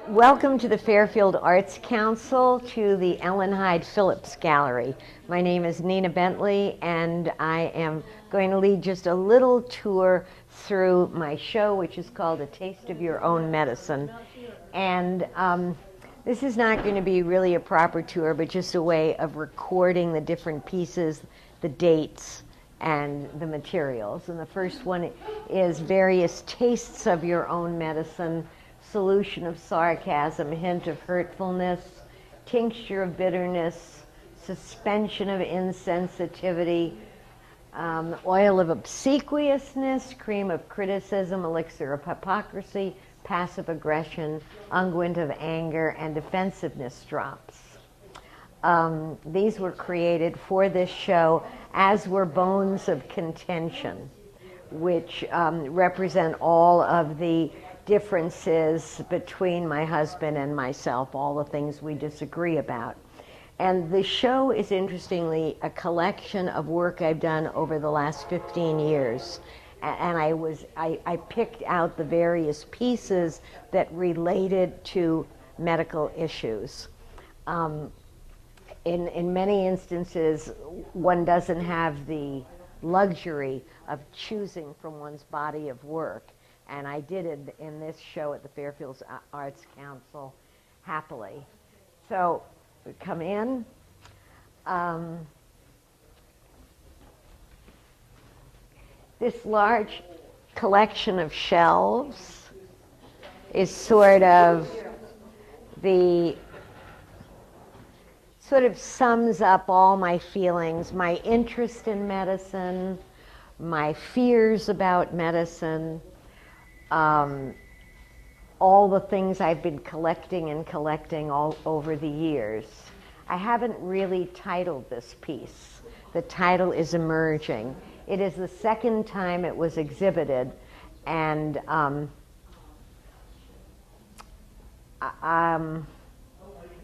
Welcome to the Fairfield Arts Council, to the Ellen Hyde Phillips Gallery. My name is Nina Bentley, and I am going to lead just a little tour through my show, which is called A Taste of Your Own Medicine. And this is not going to be really a proper tour, but just a way of recording the different pieces, the dates, and the materials. And the first one is Various Tastes of Your Own Medicine, Solution of Sarcasm, Hint of Hurtfulness, Tincture of Bitterness, Suspension of Insensitivity, Oil of Obsequiousness, Cream of Criticism, Elixir of Hypocrisy, Passive Aggression, Unguent of Anger, and Defensiveness Drops. These were created for this show, as were Bones of Contention, which represent all of the differences between my husband and myself, all the things we disagree about. And the show is, interestingly, a collection of work I've done over the last 15 years. And I picked out the various pieces that related to medical issues. In many instances, one doesn't have the luxury of choosing from one's body of work. And I did it in this show at the Fairfield Arts Council happily. So we come in. This large collection of shelves is sort of sums up all my feelings, my interest in medicine, my fears about medicine, all the things I've been collecting all over the years. I haven't really titled this piece. The title is Emerging. It is the second time it was exhibited, and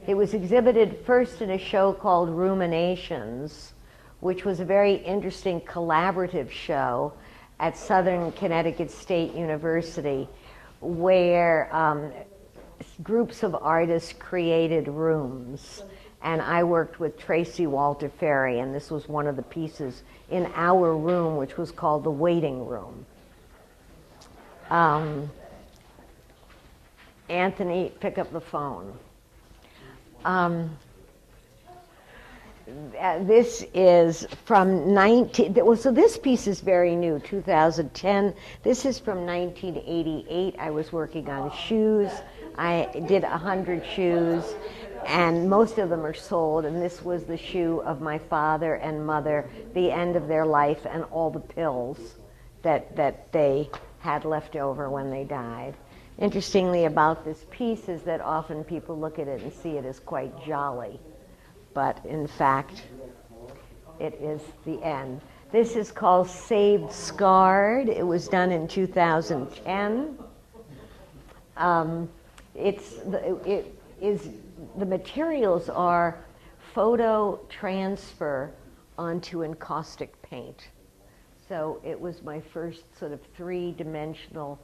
it was exhibited first in a show called Ruminations, which was a very interesting collaborative show at Southern Connecticut State University, where groups of artists created rooms. And I worked with Tracy Walter Ferry, and this was one of the pieces in our room, which was called the Waiting Room. Anthony, pick up the phone. This is from so this piece is very new, 2010. This is from 1988. I was working on shoes. I did 100 shoes, and most of them are sold, and this was the shoe of my father and mother, the end of their life, and all the pills that they had left over when they died. Interestingly about this piece is that often people look at it and see it as quite jolly, but in fact, it is the end. This is called Saved Scarred. It was done in 2010. The materials are photo transfer onto encaustic paint. So it was my first sort of three-dimensional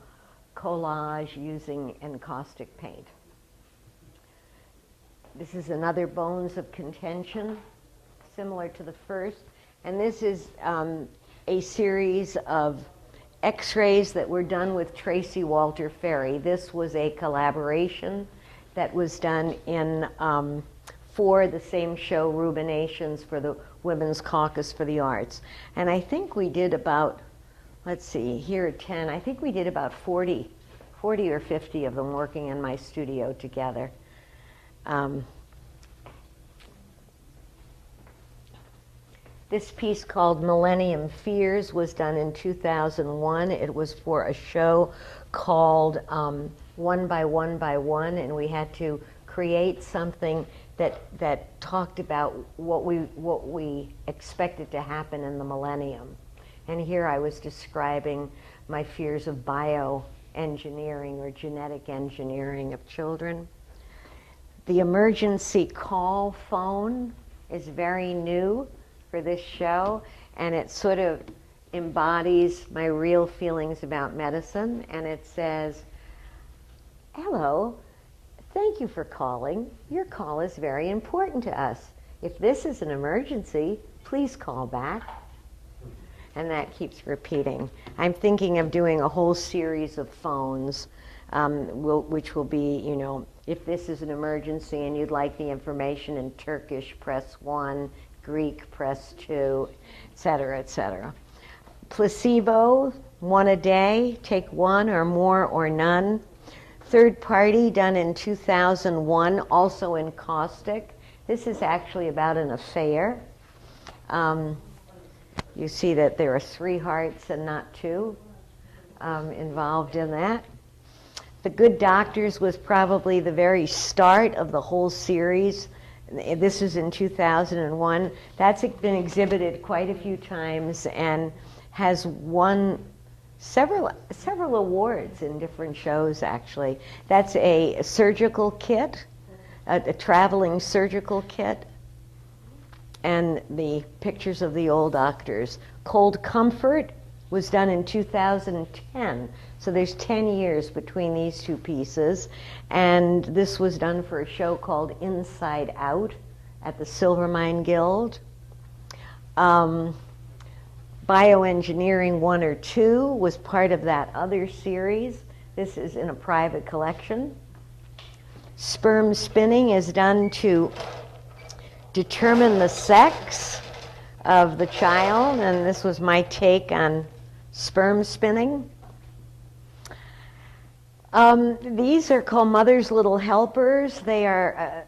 collage using encaustic paint. This is another Bones of Contention, similar to the first. And this is a series of x-rays that were done with Tracy Walter Ferry. This was a collaboration that was done for the same show, Ruminations, for the Women's Caucus for the Arts. And I think we did about, let's see, here are 10. I think we did about 40 or 50 of them working in my studio together. This piece called Millennium Fears was done in 2001. It was for a show called One by One by One, and we had to create something that talked about what we expected to happen in the millennium. And here I was describing my fears of bioengineering or genetic engineering of children. The emergency call phone is very new for this show, and it sort of embodies my real feelings about medicine, and it says, "Hello, Thank you for calling. Your call is very important to us. If this is an emergency, please call back. And that keeps repeating. I'm thinking of doing a whole series of phones, which will be, you know, if this is an emergency and you'd like the information in Turkish, press 1, Greek, press 2, et cetera, et cetera. Placebo, 1 a day, take 1 or more or none. Third party, done in 2001, also in caustic. This is actually about an affair. You see that there are 3 hearts and not 2 involved in that. The Good Doctors was probably the very start of the whole series. This is in 2001. That's been exhibited quite a few times and has won several awards in different shows, actually. That's a surgical kit, a traveling surgical kit, and the pictures of the old doctors. Cold Comfort was done in 2010, so there's 10 years between these 2 pieces, and this was done for a show called Inside Out at the Silvermine Guild. Bioengineering 1 or 2 was part of that other series. This is in a private collection. Sperm spinning is done to determine the sex of the child, and this was my take on sperm spinning. These are called Mother's Little Helpers. They are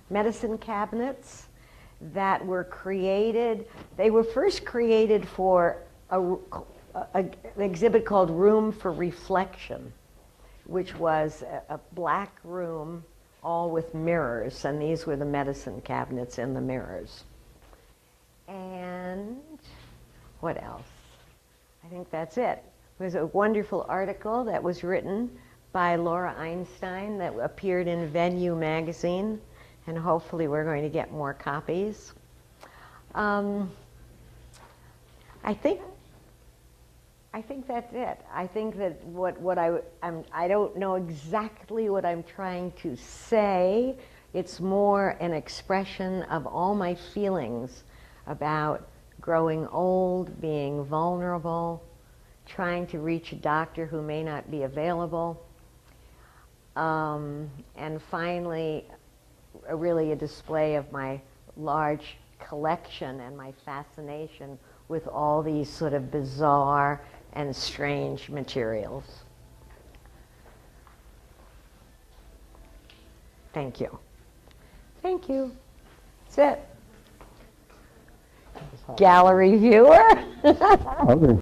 medicine cabinets that were created. They were first created for an exhibit called Room for Reflection, which was a black room all with mirrors, and these were the medicine cabinets in the mirrors. And what else? I think that's it. There's a wonderful article that was written by Laura Einstein that appeared in Venue magazine, and hopefully we're going to get more copies. I think that's it. I think that I don't know exactly what I'm trying to say. It's more an expression of all my feelings about growing old, being vulnerable, trying to reach a doctor who may not be available, and finally, really a display of my large collection and my fascination with all these sort of bizarre and strange materials. Thank you. Thank you. That's it. Gallery viewer. Okay.